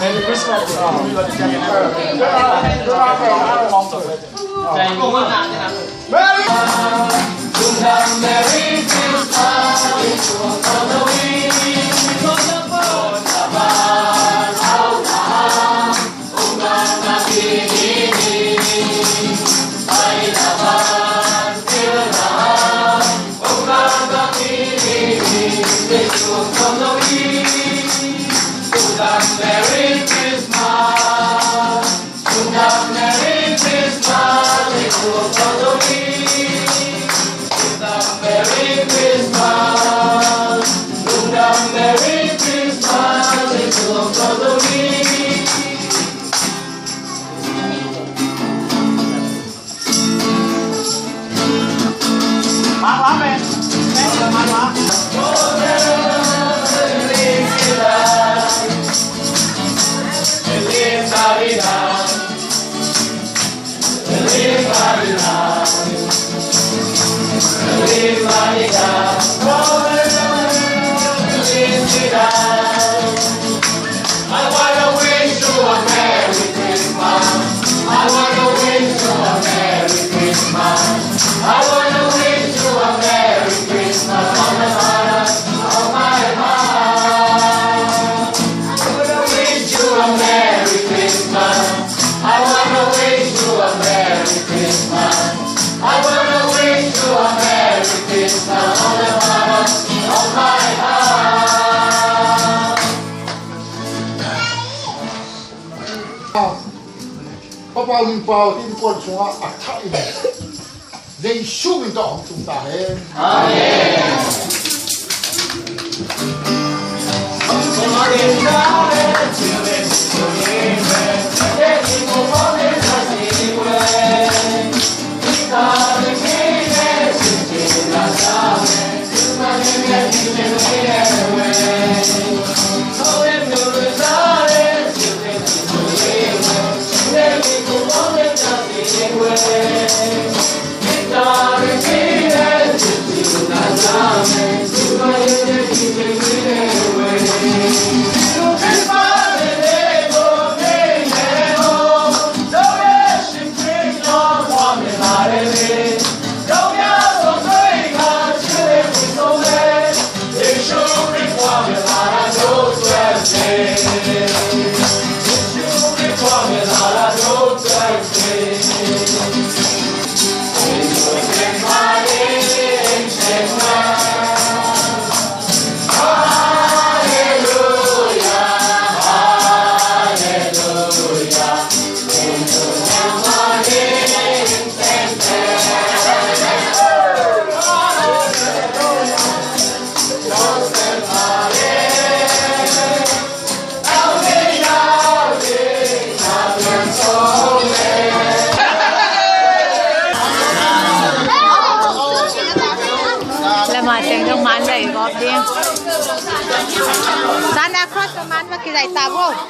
Merry Christmas มองจบเลยใจรู้ว่านานนะครับ Merry Christmas มาล้าแม่มาล้าbao nhiêu bao tin quân chúng ta thay này dây xuống mình đó chúng ta lên Sana cross naman, makilay tabo.